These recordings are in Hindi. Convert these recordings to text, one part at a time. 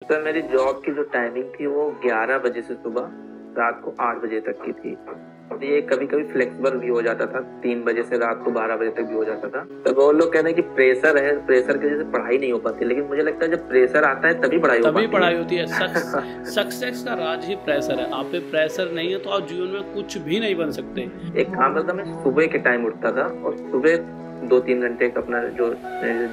सर मेरी जॉब की जो टाइमिंग थी वो 11 बजे से सुबह रात को 8 बजे तक की थी। और ये कभी कभी फ्लेक्सिबल भी हो जाता था, 3 बजे से रात को 12 बजे तक भी हो जाता था। तो वो लोग कह रहे हैं कि प्रेशर है, प्रेशर की वजह से पढ़ाई नहीं हो पाती, लेकिन मुझे लगता है जब प्रेशर आता है तभी पढ़ाई होती है। सक्सेस का राज ही प्रेशर है। आप पे प्रेशर नहीं है तो आप जीवन में कुछ भी नहीं बन सकते। एक काम करता, मैं सुबह के टाइम उठता था और सुबह 2-3 घंटे का अपना जो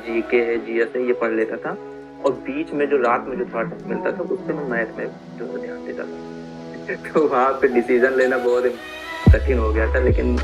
जीके है, जीएस है, ये पढ़ लेता था। और बीच में जो रात में जो थोड़ा टाइम मिलता था उससे मैं मैथ में जो ध्यान देता था। तो वहाँ पे डिसीजन लेना बहुत कठिन हो गया था, लेकिन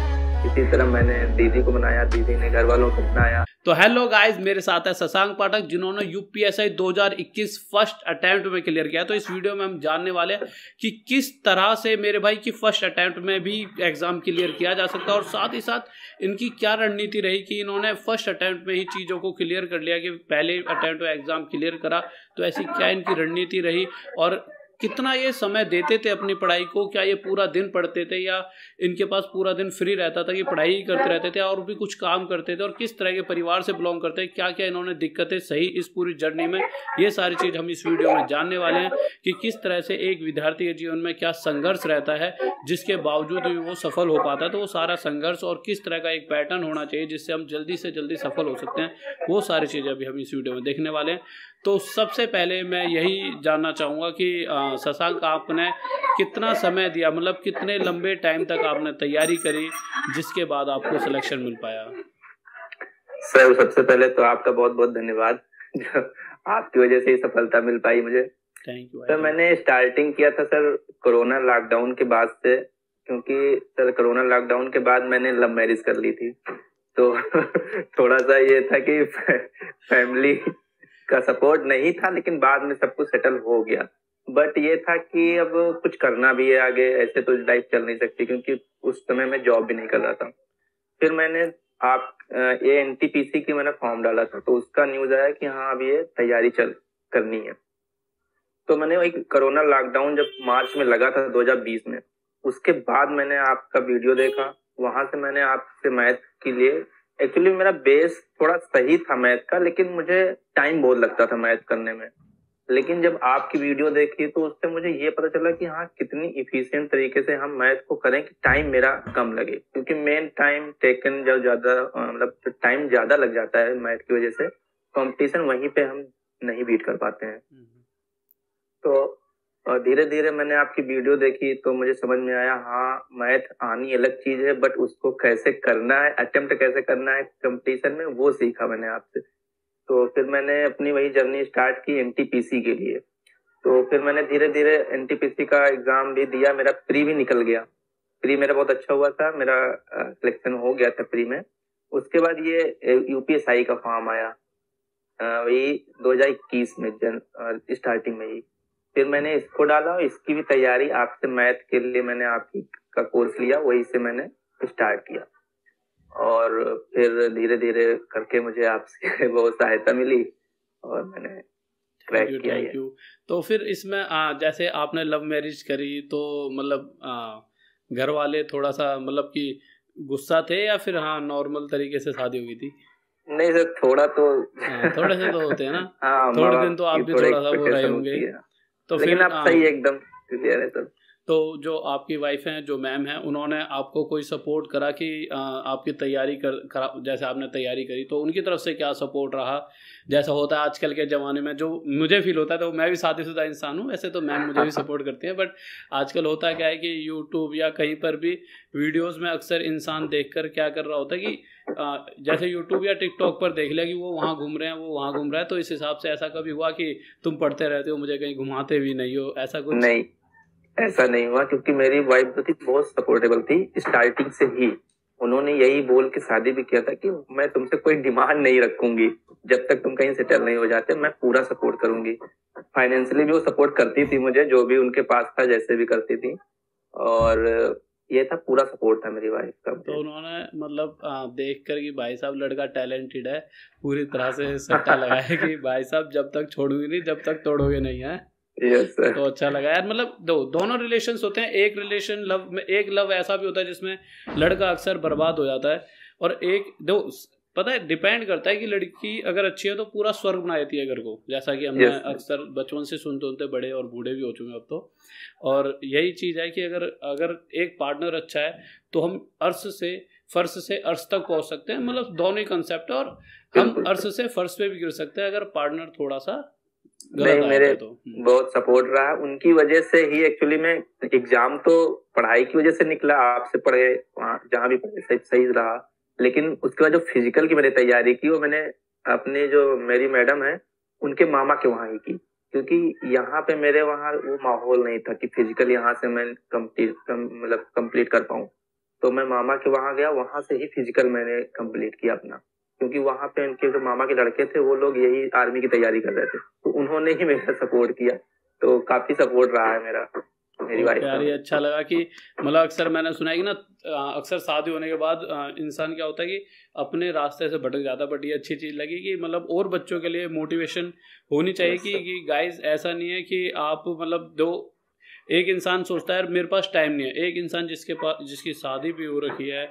इसी तरह मैंने दीदी को बनाया, दीदी ने घर वालों को बनाया। तो हेलो गाइस, मेरे साथ है शशांक पाठक, जिन्होंने यूपीएससी 2021 फर्स्ट अटेम्प्ट में क्लियर किया। तो इस वीडियो में हम जानने वाले हैं कि किस तरह से मेरे भाई की फर्स्ट अटेम्प्ट में भी एग्जाम क्लियर किया जा सकता है, और साथ ही साथ इनकी क्या रणनीति रही कि इन्होंने फर्स्ट अटेम्प्ट में ही चीज़ों को क्लियर कर लिया कि पहले अटेम्प्ट में एग्जाम क्लियर करा। तो ऐसी क्या इनकी रणनीति रही और कितना ये समय देते थे अपनी पढ़ाई को, क्या ये पूरा दिन पढ़ते थे या इनके पास पूरा दिन फ्री रहता था कि पढ़ाई ही करते रहते थे और भी कुछ काम करते थे, और किस तरह के परिवार से बिलोंग करते हैं, क्या क्या इन्होंने दिक्कतें सही इस पूरी जर्नी में, ये सारी चीज़ हम इस वीडियो में जानने वाले हैं कि किस तरह से एक विद्यार्थी के जीवन में क्या संघर्ष रहता है जिसके बावजूद भी वो सफल हो पाता है। तो वो सारा संघर्ष और किस तरह का एक पैटर्न होना चाहिए जिससे हम जल्दी से जल्दी सफल हो सकते हैं, वो सारी चीज़ें अभी हम इस वीडियो में देखने वाले हैं। तो सबसे पहले मैं यही जानना चाहूँगा कि शशांक, आपने कितना समय दिया, मतलब कितने लंबे टाइम तक आपने तैयारी करी जिसके बाद आपको सिलेक्शन मिल पाया? सर सबसे पहले तो आपका बहुत बहुत धन्यवाद, आपकी वजह से ही सफलता मिल पाई मुझे। थैंक यू सर मैंने स्टार्टिंग किया था सर कोरोना लॉकडाउन के बाद से, क्योंकि सर कोरोना लॉकडाउन के बाद मैंने लव मैरिज कर ली थी। तो थोड़ा सा ये था कि फैमिली का सपोर्ट नहीं था, लेकिन बाद में सब कुछ सेटल हो गया। बट ये था कि अब कुछ करना भी है आगे, ऐसे तो लाइफ चल नहीं सकती, क्योंकि उस समय मैं जॉब भी नहीं कर रहा था। फिर मैंने ये एनटीपीसी की मैंने फॉर्म डाला था, तो उसका न्यूज आया कि हाँ अब ये तैयारी करनी है। तो मैंने एक कोरोना लॉकडाउन जब मार्च में लगा था 2020 में, उसके बाद मैंने आपका वीडियो देखा। वहां से मैंने आपसे मैथ के लिए, एक्चुअली मेरा बेस थोड़ा सही था मैथ का, लेकिन मुझे टाइम बहुत लगता था मैथ करने में। लेकिन जब आपकी वीडियो देखी तो उससे मुझे ये पता चला कि हाँ कितनी इफिशिएंट तरीके से हम मैथ को करें कि टाइम मेरा कम लगे, क्योंकि मेन टाइम टेकन जब ज्यादा, मतलब टाइम ज्यादा लग जाता है मैथ की वजह से, कंपटीशन वहीं पे हम नहीं बीट कर पाते हैं। तो धीरे धीरे मैंने आपकी वीडियो देखी तो मुझे समझ में आया, हाँ मैथ आनी अलग चीज है, बट उसको कैसे करना है, अटेम्प्ट कैसे करना है कंपटीशन में, वो सीखा मैंने आपसे। तो फिर मैंने अपनी वही जर्नी स्टार्ट की एनटीपीसी के लिए। तो फिर मैंने धीरे धीरे एनटीपीसी का एग्जाम भी दिया, मेरा प्री भी निकल गया। प्री मेरा बहुत अच्छा हुआ था, मेरा सिलेक्शन हो गया था प्री में। उसके बाद ये यूपीएसआई का फॉर्म आया वही 2021 में स्टार्टिंग में ही। फिर मैंने इसको डाला और इसकी भी तैयारी आपसे मैथ के लिए मैंने आपकी का कोर्स लिया, वही से मैंने स्टार्ट किया। और फिर धीरे धीरे करके मुझे आपसे बहुत सहायता मिली और मैंने क्रैक किया। Thank you. तो फिर इसमें जैसे आपने लव मैरिज करी तो मतलब घर वाले थोड़ा सा मतलब कि गुस्सा थे या फिर हाँ नॉर्मल तरीके से शादी हुई थी? नहीं सर, थोड़ा तो थोड़े से तो होते हैं ना। हाँ, थोड़े दिन तो आप भी थोड़ा सा वो रहे होंगे। तो लेकिन फिर आप सही एकदम क्लियर है सर। तो जो आपकी वाइफ हैं, जो मैम हैं, उन्होंने आपको कोई सपोर्ट करा कि आपकी तैयारी करा, जैसे आपने तैयारी करी तो उनकी तरफ से क्या सपोर्ट रहा? जैसा होता है आजकल के ज़माने में, जो मुझे फील होता है, तो मैं भी शादीशुदा इंसान हूँ वैसे, तो मैम मुझे भी सपोर्ट करती हैं, बट आजकल होता क्या है कि यूट्यूब या कहीं पर भी वीडियोज़ में अक्सर इंसान देख कर क्या कर रहा होता है कि जैसे यूट्यूब या टिकटॉक पर देख लिया कि वो वहाँ घूम रहे हैं, वो वहाँ घूम रहा है, तो इस हिसाब से ऐसा कभी हुआ कि तुम पढ़ते रहते हो, मुझे कहीं घुमाते भी नहीं हो, ऐसा कुछ? नहीं, ऐसा नहीं हुआ, क्योंकि मेरी वाइफ जो थी बहुत सपोर्टेबल थी स्टार्टिंग से ही। उन्होंने यही बोल के शादी भी किया था कि मैं तुमसे कोई डिमांड नहीं रखूंगी, जब तक तुम कहीं सेटल नहीं हो जाते मैं पूरा सपोर्ट करूंगी। फाइनेंशियली भी वो सपोर्ट करती थी मुझे, जो भी उनके पास था जैसे भी करती थी, और ये था पूरा सपोर्ट था मेरी वाइफ का। तो उन्होंने मतलब देख कर कि भाई साहब लड़का टैलेंटेड है, पूरी तरह से सट्टा लगाया कि भाई साहब जब तक छोड़ोगे नहीं, जब तक तोड़ोगे नहीं है। Yes, तो अच्छा लगा यार। मतलब दोनों रिलेशंस होते हैं। एक रिलेशन लव में, एक लव ऐसा भी होता है जिसमें लड़का अक्सर बर्बाद हो जाता है, और एक पता है डिपेंड करता है कि लड़की अगर अच्छी है तो पूरा स्वर्ग बना देती है घर को, जैसा कि हमने अक्सर बचपन से सुनते होते बड़े और बूढ़े भी हो चुके हैं अब तो। और यही चीज़ है कि अगर एक पार्टनर अच्छा है तो हम फर्श से अर्श तक पहुंच सकते हैं, मतलब दोनों ही कंसेप्ट है। और हम अर्श से फर्श पे भी गिर सकते हैं अगर पार्टनर थोड़ा सा नहीं, मेरे तो बहुत सपोर्ट रहा, उनकी वजह से ही एक्चुअली मैं एग्जाम तो पढ़ाई की वजह से निकला, आपसे पढ़े वहाँ जहाँ भी पढ़े सही रहा, लेकिन उसके बाद जो फिजिकल की मैंने तैयारी की वो मैंने अपने जो मेरी मैडम है उनके मामा के वहाँ ही की, क्योंकि यहाँ पे मेरे वहाँ वो माहौल नहीं था कि फिजिकल यहाँ से मैं कंप्लीट कर पाऊँ। तो मैं मामा के वहाँ गया, वहां से ही फिजिकल मैंने कंप्लीट किया अपना, क्योंकि वहां पे उनके जो मामा के लड़के थे वो लोग यही आर्मी की तैयारी कर रहे थे, तो उन्होंने ही मेरा सपोर्ट किया, तो काफी सपोर्ट रहा है मेरा मेरी वाइफ का। अच्छा लगा कि मतलब अक्सर मैंने सुना है कि ना अक्सर शादी होने के बाद इंसान क्या होता है कि अपने रास्ते से भटक जाता है, बट ये अच्छी चीज़ लगी कि मतलब और बच्चों के लिए मोटिवेशन होनी चाहिए कि गाइस ऐसा नहीं है कि आप मतलब एक इंसान सोचता है मेरे पास टाइम नहीं है, एक इंसान जिसकी शादी भी हो रखी है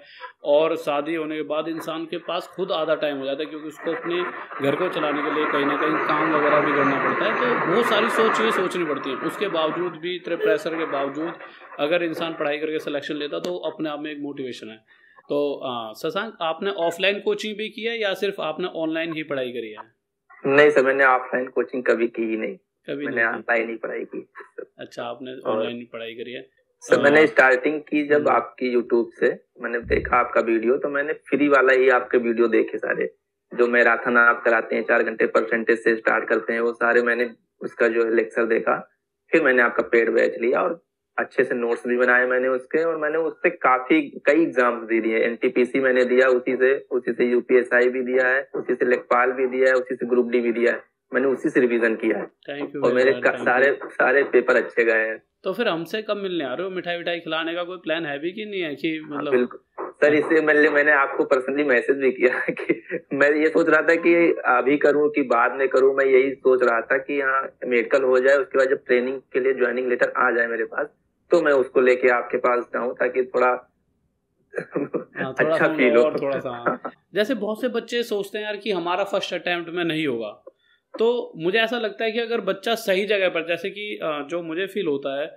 और शादी होने के बाद इंसान के पास खुद आधा टाइम हो जाता है, क्योंकि उसको अपने घर को चलाने के लिए कहीं ना कहीं काम वगैरह भी करना पड़ता है, तो बहुत सारी चीज़ें सोचनी पड़ती हैं। उसके बावजूद भी इतने प्रेशर के बावजूद अगर इंसान पढ़ाई करके सिलेक्शन लेता तो अपने आप में एक मोटिवेशन है। तो शशांक, आपने ऑफलाइन कोचिंग भी की है या सिर्फ आपने ऑनलाइन ही पढ़ाई करी है? नहीं सर, मैंने ऑफलाइन कोचिंग कभी की ही नहीं, मैंने ऑनलाइन ही पढ़ाई की। अच्छा, आपने ऑनलाइन ही पढ़ाई करी है? सर मैंने स्टार्टिंग की जब आपकी यूट्यूब से मैंने देखा आपका वीडियो, तो मैंने फ्री वाला ही आपके वीडियो देखे सारे, जो मैराथन आप कराते हैं 4 घंटे परसेंटेज से स्टार्ट करते हैं, वो सारे मैंने उसका जो लेक्चर देखा। फिर मैंने आपका पेड बैच लिया और अच्छे से नोट्स भी बनाए मैंने उसके, और मैंने उससे कई एग्जाम्स दे दिए। एनटीपीसी मैंने दिया, उसी से यूपीएसआई भी दिया है, उसी से लेखपाल भी दिया है, उसी से ग्रुप डी भी दिया है, मैंने उसी से रिवीजन किया है और मेरे सारे पेपर अच्छे गए हैं। तो फिर हमसे कब मिलने आ रहे हो? मिठाई खिलाने का कोई प्लान है भी कि नहीं है कि मतलब? बिल्कुल सर, इससे मैंने आपको पर्सनली मैसेज भी किया कि मैं ये सोच रहा था कि अभी करूं कि बाद में करूं। मैं यही सोच रहा था कि यहाँ मेडिकल हो जाए, उसके बाद जब ट्रेनिंग के लिए ज्वाइनिंग लेटर आ जाए मेरे पास, तो मैं उसको लेके आपके पास जाऊं, ताकि थोड़ा अच्छा फील हो। थोड़ा सा जैसे बहुत से बच्चे सोचते हैं यार कि हमारा फर्स्ट अटेम्प्ट में नहीं होगा, तो मुझे ऐसा लगता है कि अगर बच्चा सही जगह पर, जैसे कि जो मुझे फील होता है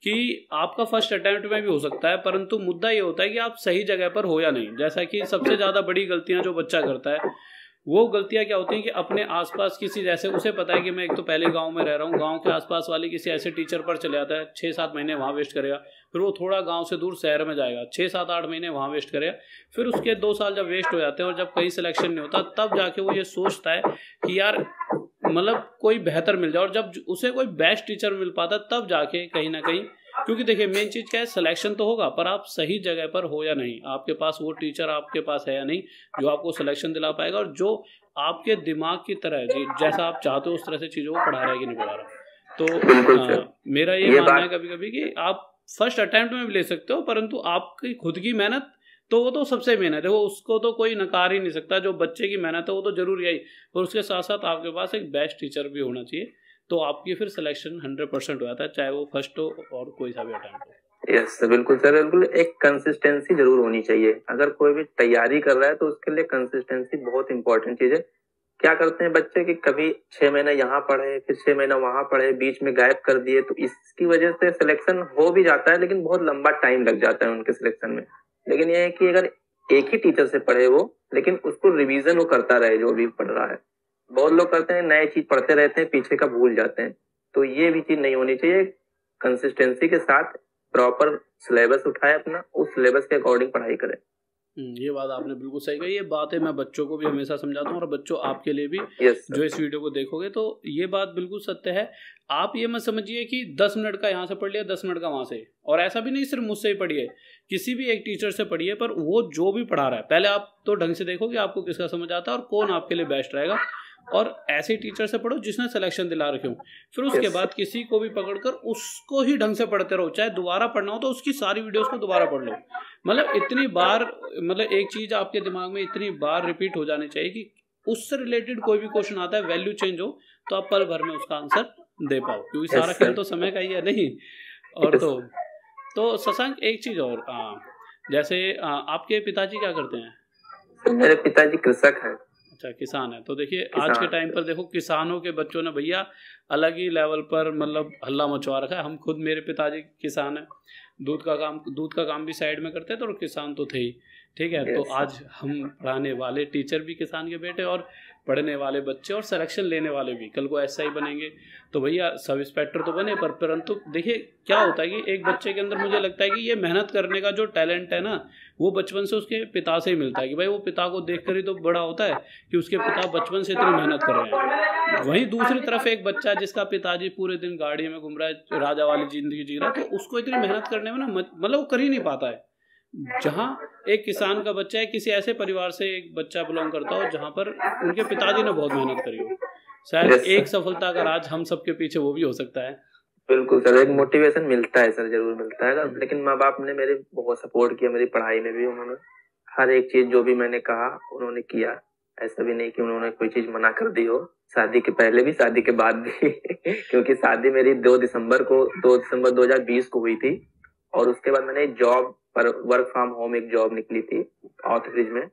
कि आपका फर्स्ट अटेम्प्ट में भी हो सकता है, परंतु मुद्दा ये होता है कि आप सही जगह पर हो या नहीं। जैसा कि सबसे ज़्यादा बड़ी गलतियां जो बच्चा करता है, वो गलतियां क्या होती हैं कि अपने आसपास किसी, जैसे उसे पता है कि मैं एक तो पहले गांव में रह रहा हूँ, गांव के आसपास वाले किसी ऐसे टीचर पर चले जाता है, 6-7 महीने वहाँ वेस्ट करेगा, फिर वो थोड़ा गांव से दूर शहर में जाएगा, 6-7-8 महीने वहाँ वेस्ट करेगा, फिर उसके 2 साल जब वेस्ट हो जाते हैं और जब कहीं सिलेक्शन नहीं होता, तब जाके वो ये सोचता है कि यार मतलब कोई बेहतर मिल जाए, और जब उसे कोई बेस्ट टीचर मिल पाता तब जाके कहीं ना कहीं, क्योंकि देखिए मेन चीज़ क्या है, सिलेक्शन तो होगा पर आप सही जगह पर हो या नहीं, आपके पास वो टीचर आपके पास है या नहीं जो आपको सिलेक्शन दिला पाएगा और जो आपके दिमाग की तरह जैसा आप चाहते हो उस तरह से चीज़ों को पढ़ा रहा है कि नहीं पढ़ा रहा। तो मेरा ये मानना है कभी कभी कि आप फर्स्ट अटेम्प्ट में भी ले सकते हो, परंतु आपकी खुद की मेहनत तो वो तो सबसे मेहनत है, वो उसको तो कोई नकार ही नहीं सकता। जो बच्चे की मेहनत है वो तो जरूर यही, और उसके साथ साथ आपके पास एक बेस्ट टीचर भी होना चाहिए, तो आपकी फिर सिलेक्शन 100% हो जाता है, चाहे वो फर्स्ट हो और कोई सा भी अटेम्प्ट हो। यस बिल्कुल सर, बिल्कुल। एक कंसिस्टेंसी जरूर होनी चाहिए, अगर कोई भी तैयारी कर रहा है तो उसके लिए कंसिस्टेंसी बहुत इंपॉर्टेंट चीज है। क्या करते हैं बच्चे कि कभी 6 महीने यहाँ पढ़े, फिर 6 महीने वहां पढ़े, बीच में गैप कर दिए, तो इसकी वजह से सिलेक्शन हो भी जाता है, लेकिन बहुत लंबा टाइम लग जाता है उनके सिलेक्शन में। लेकिन यह है कि अगर एक ही टीचर से पढ़े वो, लेकिन उसको रिवीजन वो करता रहे जो भी पढ़ रहा है। बहुत लोग करते हैं नए चीज पढ़ते रहते हैं, पीछे का भूल जाते हैं, तो ये भी चीज नहीं होनी चाहिए। कंसिस्टेंसी के साथ प्रॉपर सिलेबस उठाए अपना, उस सिलेबस के अकॉर्डिंग पढ़ाई करें। ये बात आपने बिल्कुल सही कही। ये बात है मैं बच्चों को भी हमेशा समझाता हूँ और बच्चों आपके लिए भी जो इस वीडियो को देखोगे, तो ये बात बिल्कुल सत्य है। आप ये मत समझिए कि 10 मिनट का यहाँ से पढ़ लिया, 10 मिनट का वहाँ से, और ऐसा भी नहीं सिर्फ मुझसे ही पढ़िए, किसी भी एक टीचर से पढ़िए, पर वो जो भी पढ़ा रहा है पहले आप तो ढंग से देखो कि आपको किसका समझ आता है और कौन आपके लिए बेस्ट रहेगा, और ऐसे टीचर से पढ़ो जिसने सिलेक्शन दिला रखे हो। फिर उसके बाद किसी को भी पकड़कर उसको ही ढंग से पढ़ते रहो, चाहे दोबारा पढ़ना हो तो उसकी सारी वीडियोस को दोबारा पढ़ लो। मतलब इतनी बार, मतलब एक चीज आपके दिमाग में इतनी बार रिपीट हो जानी चाहिए कि उससे रिलेटेड कोई भी क्वेश्चन आता है, वैल्यू चेंज हो, तो आप पल भर में उसका आंसर दे पाओ, क्योंकि सारा खेल तो समय का ही है नहीं। और तो शशांक एक चीज और, जैसे आपके पिताजी क्या करते हैं? मेरे पिताजी कृषक हैं। अच्छा, किसान है। तो देखिए आज के टाइम पर देखो किसानों के बच्चों ने भैया अलग ही लेवल पर मतलब हल्ला मचवा रखा है। हम खुद, मेरे पिताजी किसान है, दूध का काम भी साइड में करते थे और किसान तो थे ही, ठीक है। तो आज हम पढ़ाने वाले टीचर भी किसान के बेटे और पढ़ने वाले बच्चे और सिलेक्शन लेने वाले भी कल को एसआई बनेंगे। तो भैया सब इंस्पेक्टर तो बने, पर परंतु देखिए क्या होता है कि एक बच्चे के अंदर मुझे लगता है कि ये मेहनत करने का जो टैलेंट है ना, वो बचपन से उसके पिता से ही मिलता है। कि भाई वो पिता को देख कर ही तो बड़ा होता है कि उसके पिता बचपन से इतनी मेहनत कर रहे हैं। वहीं दूसरी तरफ एक बच्चा जिसका पिताजी पूरे दिन गाड़ी में घूम रहा है, राजा वाली जिंदगी जी रहा है, तो उसको इतनी मेहनत करने में ना मतलब वो कर ही नहीं पाता है। जहाँ एक किसान का बच्चा है, किसी ऐसे परिवार से एक बच्चा बिलोंग करता हो जहाँ पर उनके पिताजी ने बहुत मेहनत करी हो, शायद एक सफलता का राज हम सबके पीछे वो भी हो सकता है। बिल्कुल सर, एक मोटिवेशन मिलता है सर, जरूर मिलता है। लेकिन माँ बाप ने मेरे बहुत सपोर्ट किया, मेरी पढ़ाई में भी उन्होंने हर एक चीज जो भी मैंने कहा उन्होंने किया। ऐसा भी नहीं कि उन्होंने कोई चीज मना कर दी हो, शादी के पहले भी शादी के बाद भी क्योंकि शादी मेरी 2 दिसंबर 2020 को हुई थी और उसके बाद मैंने जॉब पर वर्क फ्रॉम होम एक जॉब निकली थी ऑथ ब्रिज में,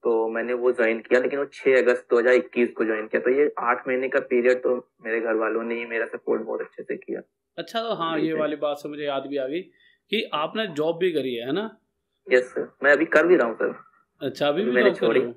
तो मैंने वो ज्वाइन किया, लेकिन वो 6 अगस्त 2021 को ज्वाइन किया। तो ये 8 महीने का पीरियड तो मेरे घर वालों ने ही मेरा सपोर्ट बहुत अच्छे से किया। अच्छा, तो हाँ ये वाली बात से मुझे याद भी आ गई कि आपने जॉब भी करी है ना? यस सर, मैं अभी कर भी रहा हूँ सर। अच्छा, अभी भी मैंने जॉब कर रहे हो?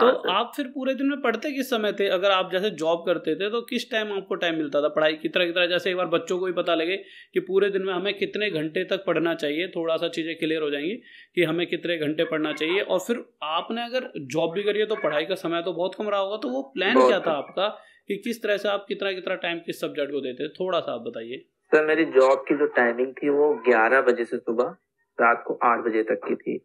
तो आप फिर पूरे दिन में पढ़ते किस समय थे? अगर आप जैसे जॉब करते थे तो किस टाइम आपको टाइम मिलता था पढ़ाई की तरह? जैसे एक बार बच्चों को भी पता लगे कि पूरे दिन में हमें कितने घंटे तक पढ़ना चाहिए, थोड़ा सा चीज़ें क्लियर हो जाएंगी कि हमें कितने घंटे पढ़ना चाहिए। और फिर आपने अगर जॉब भी करी है तो पढ़ाई का समय तो बहुत कम रहा होगा, तो वो प्लान क्या था आपका कि किस तरह से आप कितना टाइम किस सब्जेक्ट को देते? थोड़ा सा आप बताइए सर। मेरी जॉब की जो टाइमिंग थी वो 11 बजे से सुबह रात को 8 बजे तक की थी।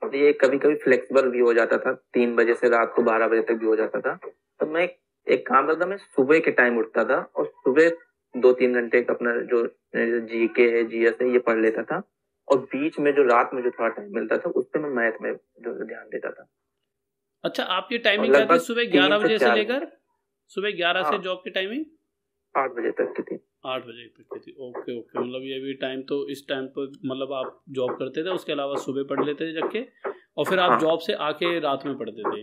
ये कभी कभी फ्लेक्सिबल भी हो जाता था, 3 बजे से रात को 12 बजे तक भी हो जाता था। तो मैं एक काम करता, मैं सुबह के टाइम उठता था और सुबह 2-3 घंटे का अपना जो जीके है, जीएस है, ये पढ़ लेता था। और बीच में जो रात में जो थोड़ा टाइम मिलता था उस पर मैं मैथ में जो ध्यान देता था। अच्छा, आपकी टाइमिंग क्या थी? सुबह 11 बजे से लेकर सुबह 11 से जॉब की टाइमिंग 8 बजे तक की थी। 8 बजे तक की थी। ओके, मतलब ये भी टाइम तो इस टाइम पर मतलब आप जॉब करते थे, उसके अलावा सुबह पढ़ लेते थे जग के, और फिर आप जॉब से आके रात में पढ़ते थे।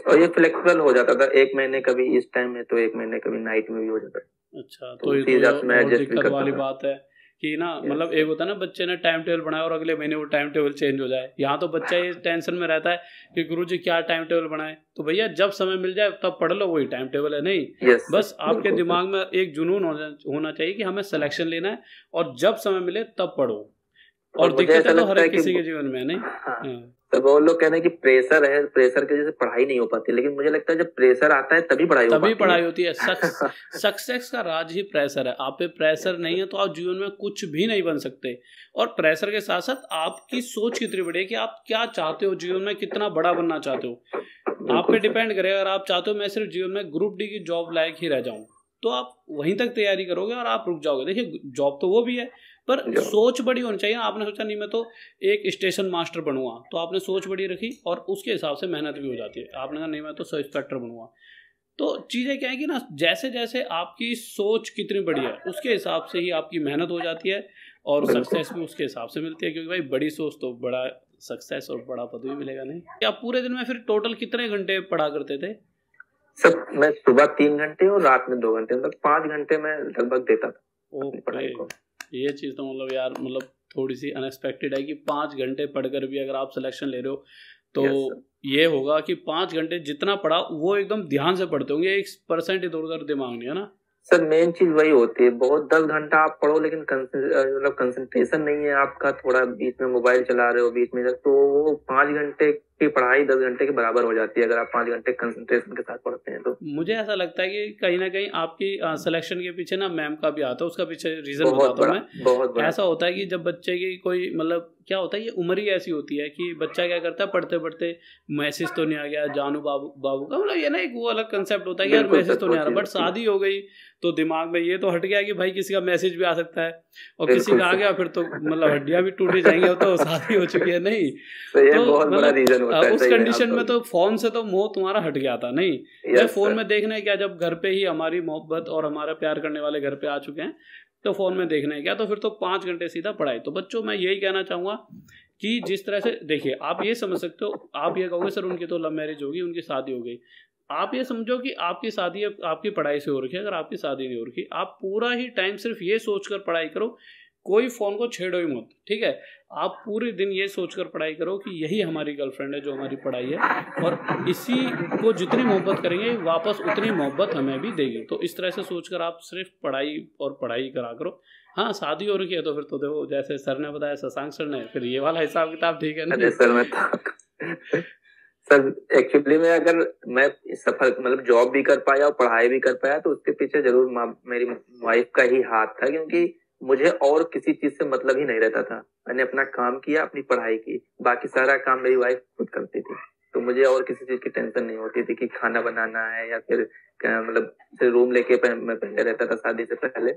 और ये फ्लेक्सिबल हो जाता था, 1 महीने कभी इस टाइम में तो 1 महीने कभी नाइट में भी हो जाता था। अच्छा, तो ये तो दिक्कत वाली बात है कि ना मतलब एक होता है ना बच्चे ने टाइम टेबल बनाया और अगले महीने वो टाइम टेबल चेंज हो जाए। यहाँ तो बच्चा ये टेंशन में रहता है कि गुरुजी क्या टाइम टेबल बनाए। तो भैया जब समय मिल जाए तब पढ़ लो, वही टाइम टेबल है। नहीं, बस आपके दिमाग में एक जुनून होना चाहिए कि हमें सिलेक्शन लेना है और जब समय मिले तब पढ़ो। और दिक्कत है तो हर किसी के जीवन में नहीं। तो वो लोग कहते हैं कि प्रेशर है, प्रेशर की वजह से पढ़ाई नहीं हो पाती, लेकिन मुझे लगता है जब प्रेशर आता है तभी पढ़ाई होती है। सक्सेस का राज ही प्रेशर है। आप पे प्रेशर नहीं है तो आप जीवन में कुछ भी नहीं बन सकते। और प्रेशर के साथ साथ आपकी सोच कितनी बड़ी है कि आप क्या चाहते हो जीवन में, कितना बड़ा बनना चाहते हो, आप पे डिपेंड करेगा। अगर आप चाहते हो मैं सिर्फ जीवन में ग्रुप डी की जॉब लायक ही रह जाऊं तो आप वहीं तक तैयारी करोगे और आप रुक जाओगे। देखिए जॉब तो वो भी है, पर सोच बड़ी होनी चाहिए। आपने सोचा नहीं मैं तो एक स्टेशन मास्टर बनूंगा, तो आपने सोच बड़ी रखी और उसके हिसाब से मेहनत भी हो जाती है। आपने कहा नहीं मैं तो सब इंस्पेक्टर बनूंगा। तो चीज़ें क्या है कि ना जैसे जैसे आपकी सोच कितनी बड़ी है उसके हिसाब से ही आपकी मेहनत हो जाती है और सक्सेस भी उसके हिसाब से मिलती है। क्योंकि भाई बड़ी सोच तो बड़ा सक्सेस और बड़ा पद भी मिलेगा। नहीं, आप पूरे दिन में फिर टोटल कितने घंटे पढ़ा करते थे? सर मैं सुबह 3 घंटे और रात में 2 घंटे, मतलब 5 घंटे में लगभग देता था। ओके, ये चीज़ तो मतलब यार मतलब थोड़ी सी अनएक्सपेक्टेड है कि 5 घंटे पढ़कर भी अगर आप सिलेक्शन ले रहे हो तो ये होगा कि 5 घंटे जितना पढ़ा वो एकदम ध्यान से पढ़ते होंगे, 1% इधर उधर दिमाग नहीं है ना सर। मेन चीज वही होती है, बहुत 10 घंटा आप पढ़ो लेकिन मतलब कंसंट्रेशन नहीं है आपका, थोड़ा बीच में मोबाइल चला रहे हो बीच में, तो वो 5 घंटे की पढ़ाई 10 घंटे के बराबर हो जाती है अगर आप 5 घंटे कंसंट्रेशन के साथ पढ़ते हैं तो। मुझे ऐसा लगता है कि कहीं ना कहीं आपकी सिलेक्शन के पीछे ना मैम का भी आता है, उसका पीछे रीजन बताता हूँ मैं। बहुत ऐसा होता है कि जब बच्चे की कोई मतलब क्या होता है, ये उम्र ही ऐसी होती है कि बच्चा क्या करता है पढ़ते पढ़ते मैसेज तो नहीं आ गया जानू बाबू का, मतलब ये ना एक वो अलग कंसेप्ट होता है कि यार मैसेज तो नहीं आ रहा, बट शादी हो गई तो दिमाग में ये तो हट गया कि भाई किसी का मैसेज भी आ सकता है और किसी का आ गया फिर तो मतलब हड्डियां भी टूटी जाएंगी, तो शादी हो चुकी है। नहीं तो मतलब उस कंडीशन में तो फोन से तो मोह तुम्हारा हट गया था। नहीं, जब फोन में देखना है क्या, जब घर पे ही हमारी मोहब्बत और हमारा प्यार करने वाले घर पे आ चुके हैं तो फोन में देखना है क्या, तो फिर तो 5 घंटे सीधा पढ़ाई। तो बच्चों मैं यही कहना चाहूँगा कि जिस तरह से देखिए, आप ये समझ सकते हो, आप ये कहोगे सर उनकी तो लव मैरिज होगी, उनकी शादी हो गई। आप ये समझो कि आपकी शादी आपकी पढ़ाई से हो रखी है, अगर आपकी शादी नहीं हो रखी, आप पूरा ही टाइम सिर्फ ये सोचकर पढ़ाई करो, कोई फोन को छेड़ो ही मत, ठीक है। आप पूरे दिन ये सोचकर पढ़ाई करो कि यही हमारी गर्लफ्रेंड है जो हमारी पढ़ाई है, और इसी को जितनी मोहब्बत करेंगे वापस उतनी मोहब्बत हमें भी देगी। तो इस तरह से सोचकर आप सिर्फ पढ़ाई और पढ़ाई करा करो। हाँ, शादी हो रखी है तो फिर तो देखो, जैसे सर ने बताया, शशांक सर ने, फिर ये वाला हिसाब किताब ठीक है ना। सर मैं तो सर एक्चुअली में अगर मैं सफल मतलब जॉब भी कर पाया और पढ़ाई भी कर पाया तो उसके पीछे जरूर मेरी वाइफ का ही हाथ था, क्योंकि मुझे और किसी चीज से मतलब ही नहीं रहता था। मैंने अपना काम किया, अपनी पढ़ाई की, बाकी सारा काम मेरी वाइफ खुद करती थी। तो मुझे और किसी चीज की टेंशन नहीं होती थी कि खाना बनाना है या फिर मतलब रूम लेके मैं पहले रहता था शादी से पहले,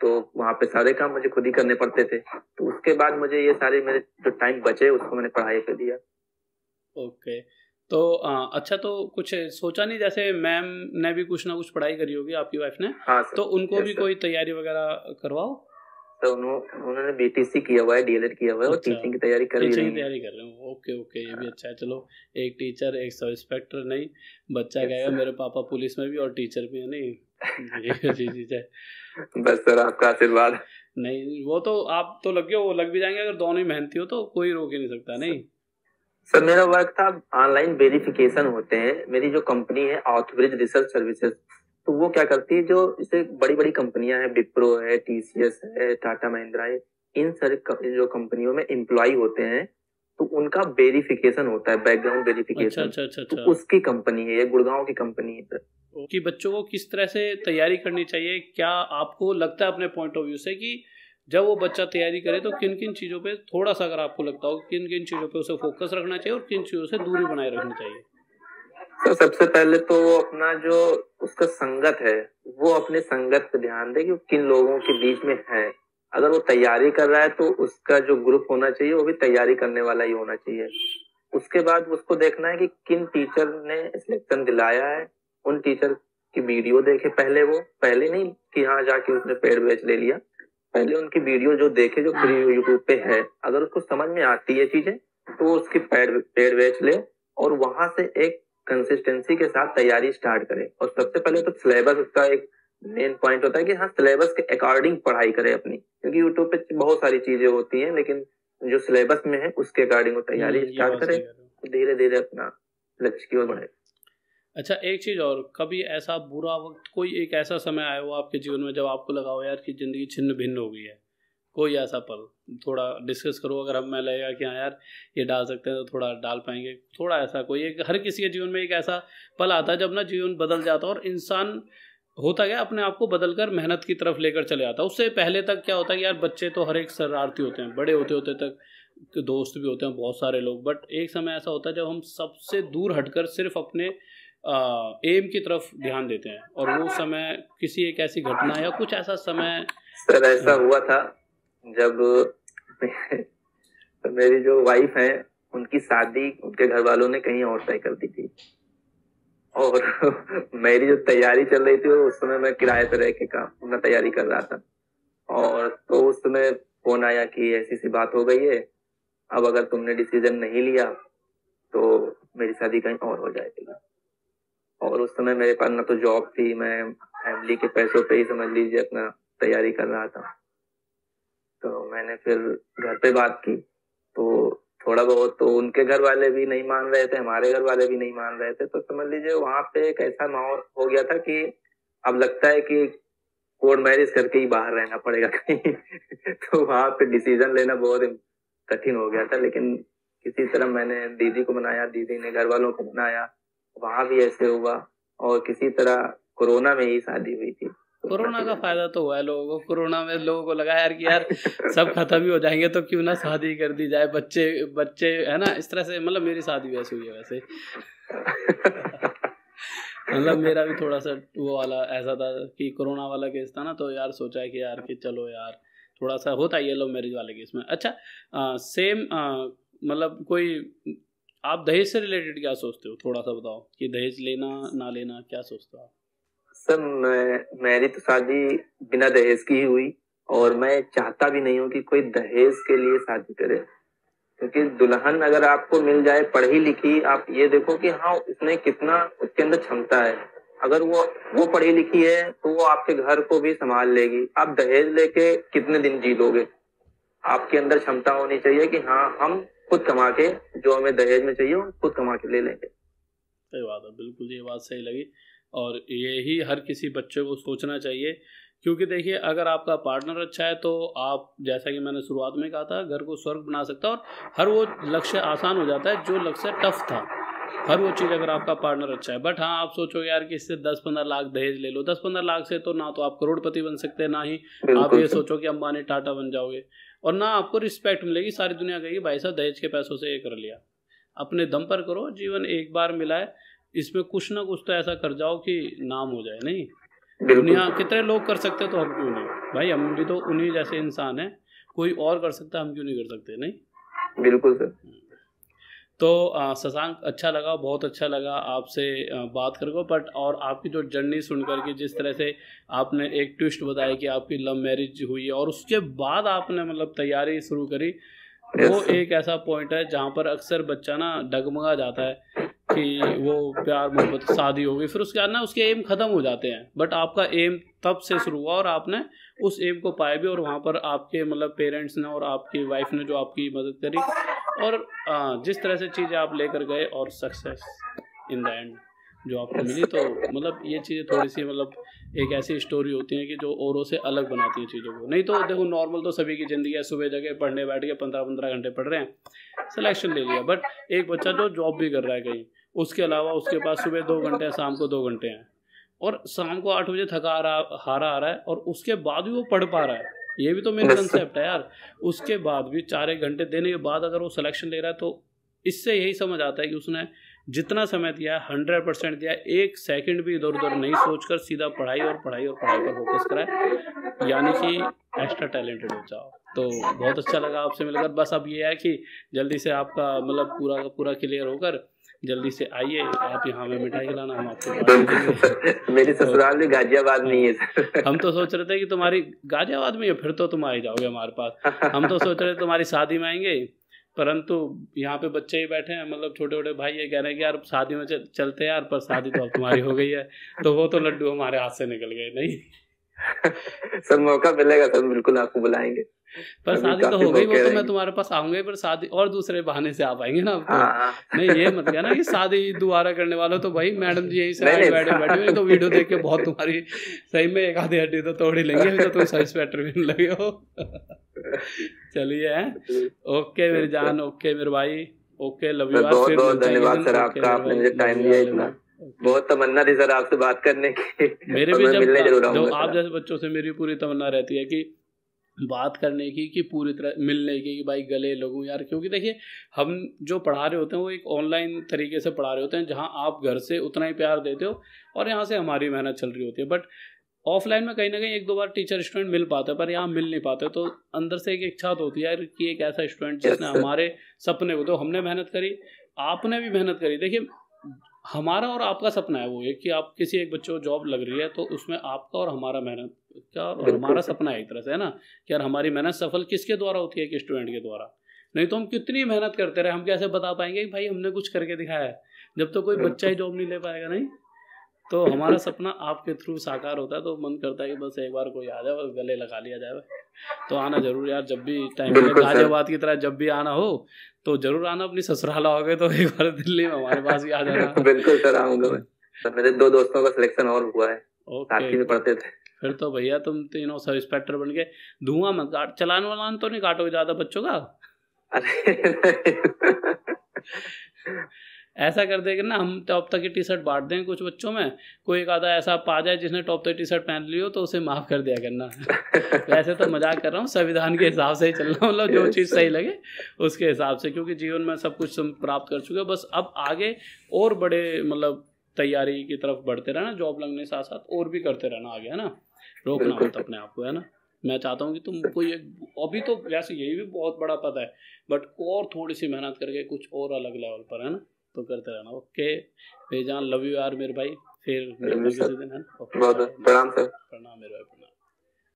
तो वहां पे सारे काम मुझे खुद ही करने पड़ते थे। तो उसके बाद मुझे ये सारे मेरे जो टाइम बचे उसको मैंने पढ़ाई पे दिया। ओके, तो अच्छा, तो कुछ सोचा नहीं, जैसे मैम ने भी कुछ ना कुछ पढ़ाई करी होगी आपकी वाइफ ने? हाँ सर, तो उनको भी कोई तैयारी वगैरह करवाओ। तो उन्होंने बीटीसी किया हुआ है, डीएलएड किया हुआ है, और टीचिंग की तैयारी कर भी रही है। तैयारी कर रहे हो, ओके ओके, ये भी अच्छा है। चलो, एक टीचर एक सब इंस्पेक्टर नहीं, बच्चा कहेगा मेरे पापा पुलिस में भी और टीचर भी है, नहीं ये अच्छी चीज है। बस सर आपका आशीर्वाद। नहीं, वो तो आप तो लग गए, वो लग भी जाएंगे, अगर दोनों ही मेहनती हो तो कोई रोक ही नहीं सकता। नहीं सर मेरा वर्क था, ऑनलाइन वेरिफिकेशन होते हैं। मेरी जो कंपनी है आउटब्रिज रिसर्च सर्विसेज, तो वो क्या करती है, जो इसे बड़ी बड़ी कंपनियां हैं, विप्रो है, टीसीएस है, टाटा महिंद्रा है, इन सारी जो कंपनियों में एम्प्लॉय होते हैं तो उनका वेरिफिकेशन होता है, बैकग्राउंड वेरिफिकेशन। अच्छा। तो उसकी कंपनी है ये, गुड़गांव की कंपनी है सर। कि बच्चों को किस तरह से तैयारी करनी चाहिए, क्या आपको लगता है अपने पॉइंट ऑफ व्यू से कि जब वो बच्चा तैयारी करे तो किन किन चीज़ों पे, थोड़ा सा अगर आपको लगता हो किन किन चीज़ों पे उसे फोकस रखना चाहिए और किन चीज़ों से दूरी बनाए रखनी चाहिए? तो सबसे पहले तो वो अपना जो उसका संगत है, वो अपने संगत पे ध्यान दे कि किन लोगों के बीच में है। अगर वो तैयारी कर रहा है तो उसका जो ग्रुप होना चाहिए वो भी तैयारी करने वाला ही होना चाहिए। उसके बाद उसको देखना है कि किन टीचर ने सिलेक्शन दिलाया है, उन टीचर की वीडियो देखे पहले, वो पहले नहीं कि हाँ जाके उसने पेड बैच ले लिया, पहले उनकी वीडियो जो देखे जो फ्री यूट्यूब पे है, अगर उसको समझ में आती है चीजें तो उसकी पेड बैच ले और वहां से एक कंसिस्टेंसी के साथ तैयारी स्टार्ट करे। और सबसे पहले तो सिलेबस उसका एक मेन पॉइंट होता है कि हाँ सिलेबस के अकॉर्डिंग पढ़ाई करे अपनी, क्योंकि यूट्यूब पे बहुत सारी चीजें होती हैं, लेकिन जो सिलेबस में है उसके अकॉर्डिंग वो तैयारी स्टार्ट करे, धीरे धीरे अपना लक्ष्य की ओर बढ़े। अच्छा, एक चीज और, कभी ऐसा बुरा वक्त, कोई एक ऐसा समय आया हो आपके जीवन में जब आपको लगा हो यार कि जिंदगी छिन्न भिन्न हो गई है, कोई ऐसा पल थोड़ा डिस्कस करो। अगर हमें लगेगा कि हाँ यार ये डाल सकते हैं तो थोड़ा डाल पाएंगे, थोड़ा ऐसा कोई एक, हर किसी के जीवन में एक ऐसा पल आता है जब ना जीवन बदल जाता है और इंसान होता गया अपने आप को बदलकर मेहनत की तरफ लेकर चले जाता है। उससे पहले तक क्या होता है कि यार बच्चे तो हर एक शरारती होते हैं, बड़े होते होते तक दोस्त भी होते हैं बहुत सारे लोग, बट एक समय ऐसा होता है जब हम सबसे दूर हटकर सिर्फ अपने एम की तरफ ध्यान देते हैं, और वो समय किसी एक ऐसी घटना या कुछ ऐसा समय। सर ऐसा हुआ था जब मेरी जो वाइफ है उनकी शादी उनके घर वालों ने कहीं और तय कर दी थी, और मेरी जो तैयारी चल रही थी उस समय मैं किराए पे रह के काम अपना तैयारी कर रहा था, और तो उस समय फोन आया कि ऐसी सी बात हो गई है, अब अगर तुमने डिसीजन नहीं लिया तो मेरी शादी कहीं और हो जाएगी। और उस समय मेरे पास ना तो जॉब थी, मैं फैमिली के पैसों पे ही समझ लीजिए अपना तैयारी कर रहा था। तो मैंने फिर घर पे बात की, तो थोड़ा बहुत तो उनके घर वाले भी नहीं मान रहे थे, हमारे घर वाले भी नहीं मान रहे थे, तो समझ लीजिए वहां पे एक ऐसा माहौल हो गया था कि अब लगता है कि कोर्ट मैरिज करके ही बाहर रहना पड़ेगा कहीं। तो वहां पे डिसीजन लेना बहुत कठिन हो गया था, लेकिन किसी तरह मैंने दीदी को मनाया, दीदी ने घर वालों को मनाया, वहां भी ऐसे हुआ, और किसी तरह कोरोना में ही शादी हुई थी। कोरोना का फायदा तो हुआ है लोगों को, कोरोना में लोगों को लगा यार कि यार सब खत्म ही हो जाएंगे तो क्यों ना शादी कर दी जाए, बच्चे है ना, इस तरह से। मतलब मेरी शादी भी ऐसी हुई है वैसे। मतलब मेरा भी थोड़ा सा वो वाला ऐसा था कि कोरोना वाला केस था ना, तो यार सोचा है कि यार कि चलो यार थोड़ा सा होता है ये लव मैरिज वाले केस में। अच्छा, सेम मतलब कोई, आप दहेज से रिलेटेड क्या सोचते हो, थोड़ा सा बताओ कि दहेज लेना ना लेना, क्या सोचते हो आप? सर मेरी तो शादी बिना दहेज की ही हुई, और मैं चाहता भी नहीं हूँ कि कोई दहेज के लिए शादी करे। क्योंकि दुल्हन अगर आपको मिल जाए पढ़ी लिखी, आप ये देखो कि हाँ उसने कितना, उसके अंदर क्षमता है। अगर वो पढ़ी लिखी है तो वो आपके घर को भी संभाल लेगी। आप दहेज लेके कितने दिन जी लोगे? आपके अंदर क्षमता होनी चाहिए कि हाँ हम खुद कमा के जो हमें दहेज में चाहिए वो खुद कमा के ले लेंगे। सही बात है, बिल्कुल ये बात सही लगी और यही हर किसी बच्चे को सोचना चाहिए। क्योंकि देखिए अगर आपका पार्टनर अच्छा है तो आप, जैसा कि मैंने शुरुआत में कहा था, घर को स्वर्ग बना सकता है और हर वो लक्ष्य आसान हो जाता है जो लक्ष्य टफ था, हर वो चीज़ अगर आपका पार्टनर अच्छा है। बट हाँ, आप सोचो यार कि इससे 10-15 लाख दहेज ले लो, 10-15 लाख से तो ना तो आप करोड़पति बन सकते हैं, ना ही आप ये सोचो कि अंबानी टाटा बन जाओगे, और ना आपको रिस्पेक्ट मिलेगी। सारी दुनिया कहेगी भाई साहब दहेज के पैसों से ये कर लिया। अपने दम पर करो, जीवन एक बार मिला है, इसमें कुछ ना कुछ तो ऐसा कर जाओ कि नाम हो जाए। नहीं, दुनिया कितने लोग कर सकते तो हम क्यों नहीं भाई? हम भी तो उन्हीं जैसे इंसान हैं, कोई और कर सकता, हम क्यों नहीं कर सकते? नहीं, बिल्कुल सर। तो शशांक अच्छा लगा, बहुत अच्छा लगा आपसे बात करके। बट और आपकी जो जर्नी सुन करके, जिस तरह से आपने एक ट्विस्ट बताया कि आपकी लव मैरिज हुई है और उसके बाद आपने मतलब तैयारी शुरू करी, वो एक ऐसा पॉइंट है जहाँ पर अक्सर बच्चा ना डगमगा जाता है कि वो प्यार मोहब्बत शादी हो गई, फिर उसके बाद ना उसके एम ख़त्म हो जाते हैं। बट आपका एम तब से शुरू हुआ और आपने उस एम को पाया भी, और वहाँ पर आपके मतलब पेरेंट्स ने और आपकी वाइफ ने जो आपकी मदद करी, और जिस तरह से चीज़ें आप लेकर गए और सक्सेस इन द एंड जो आपको मिली, तो मतलब ये चीज़ें थोड़ी सी मतलब एक ऐसी स्टोरी होती है कि जो औरों से अलग बनाती है चीज़ों को। नहीं तो देखो नॉर्मल तो सभी की ज़िंदगी है, सुबह जगह पढ़ने बैठ के 15-15 घंटे पढ़ रहे हैं, सिलेक्शन ले लिया। बट एक बच्चा जो जॉब भी कर रहा है कहीं, उसके अलावा उसके पास सुबह 2 घंटे हैं, शाम को 2 घंटे हैं, और शाम को 8 बजे थका हारा आ रहा है, और उसके बाद भी वो पढ़ पा रहा है। ये भी तो मेन कंसेप्ट है यार। उसके बाद भी 4-1 घंटे देने के बाद अगर वो सिलेक्शन ले रहा है, तो इससे यही समझ आता है कि उसने जितना समय दिया 100% दिया, 1 सेकंड भी इधर उधर नहीं सोचकर सीधा पढ़ाई और पढ़ाई और पढ़ाई पर फोकस करा है, यानी कि एक्स्ट्रा टैलेंटेड हो जाओ। तो बहुत अच्छा लगा आपसे मिलकर। बस अब ये है कि जल्दी से आपका मतलब पूरा का पूरा क्लियर होकर जल्दी से आइए आप यहाँ में मिठाई खिलाना, हम आपको मेरी ससुराल भी गाजियाबाद में ही है। हम तो सोच रहे थे कि तुम्हारी गाजियाबाद में है, फिर तो तुम आ ही जाओगे हमारे पास। हम तो सोच रहे थे तुम्हारी शादी में आएंगे, परंतु यहाँ पे बच्चे ही बैठे हैं, मतलब छोटे छोटे भाई ये कह रहे हैं कि यार शादी में चलते हैं यार, पर शादी तो अब तुम्हारी हो गई है, तो वो तो लड्डू हमारे हाथ से निकल गए। नहीं सर मौका मिलेगा सर, बिल्कुल आपको बुलाएंगे। पर शादी तो हो गई, वो तो मैं तुम्हारे पास आऊंगा, पर शादी और दूसरे बहाने से आ पाएंगे ना। तो नहीं ये मत कहना कि शादी दोबारा करने वाला, तो भाई मैडम जी यहीं से बैठे तो वीडियो देख के बहुत तुम्हारी सही में एक आधी हड्डी तो तोड़ ही लेंगे, अभी तो तुम सब स्वेटर भी लगे हो। चलिए ओके मेरी जान, ओके मेरे भाई, ओके लव यू। बहुत बहुत धन्यवाद सर आपका, आपने मुझे टाइम दिया इतना। बहुत तमन्ना थी सर आपसे बात करने की। मेरे भी जब आप जैसे बच्चों से मेरी पूरी तमन्ना रहती है कि बात करने की, कि पूरी तरह मिलने की, कि भाई गले लगूं यार। क्योंकि देखिए हम जो पढ़ा रहे होते हैं वो एक ऑनलाइन तरीके से पढ़ा रहे होते हैं, जहां आप घर से उतना ही प्यार देते हो और यहाँ से हमारी मेहनत चल रही होती है। बट ऑफलाइन में कहीं ना कहीं 1-2 बार टीचर स्टूडेंट मिल पाता है, पर यहाँ मिल नहीं पाते। तो अंदर से एक इच्छा तो होती है यार कि एक ऐसा स्टूडेंट जिसने हमारे सपने को, तो हमने मेहनत करी, आपने भी मेहनत करी। देखिए हमारा और आपका सपना है वो एक कि आप किसी एक बच्चे को जॉब लग रही है, तो उसमें आपका और हमारा मेहनत क्या, और हमारा सपना है एक तरह से, है ना, कि यार हमारी मेहनत सफल किसके द्वारा होती है? एक स्टूडेंट के द्वारा। नहीं तो हम कितनी मेहनत करते रहे, हम कैसे बता पाएंगे कि भाई हमने कुछ करके दिखाया है, जब तो कोई बच्चा ही जॉब नहीं ले पाएगा। नहीं तो हमारा सपना आपके थ्रू साकार होता है, तो मन करता है कि बस एक बार कोई आ जाए, बस गले लगा लिया जाए। तो आना जरूर यार, जब भी टाइम मिले, गाजियाबाद की तरह जब भी आना हो तो जरूर आना। अपनी ससुराल आओगे तो एक बार दिल्ली में हमारे पास भी आ जाना। बिल्कुल सर आऊंगा मैं। मेरे 2 दोस्तों का सिलेक्शन और हुआ है, साथ ही में पढ़ते थे। फिर तो भैया तुम तीनों सब इंस्पेक्टर बन के धुआं मत काट, चलान वालान तो नहीं काटोगे ज्यादा बच्चों का? ऐसा कर देंगे ना, हम टॉप तक की टी शर्ट बांट देंगे कुछ बच्चों में, कोई एक आधा ऐसा पा जाए जिसने टॉप तक टी शर्ट पहन ली हो, तो उसे माफ कर दिया करना। वैसे तो मजाक कर रहा हूँ, संविधान के हिसाब से ही चलना, मतलब जो चीज़ सही लगे उसके हिसाब से, क्योंकि जीवन में सब कुछ प्राप्त कर चुके, बस अब आगे और बड़े मतलब तैयारी की तरफ बढ़ते रहना, जॉब लगने के साथ साथ और भी करते रहना आगे, है ना, रोकना मत अपने आप को, है ना। मैं चाहता हूँ कि तुम कोई अभी तो वैसे यही भी बहुत बड़ा पद है, बट और थोड़ी सी मेहनत करके कुछ और अलग लेवल पर, है ना, तो करते रहना। ओके बेजान, लव यू यार मेरे भाई, फिर मिलते हैं किसी दिन, है ना। बहुत प्रणाम सर। प्रणाम मेरे भाई।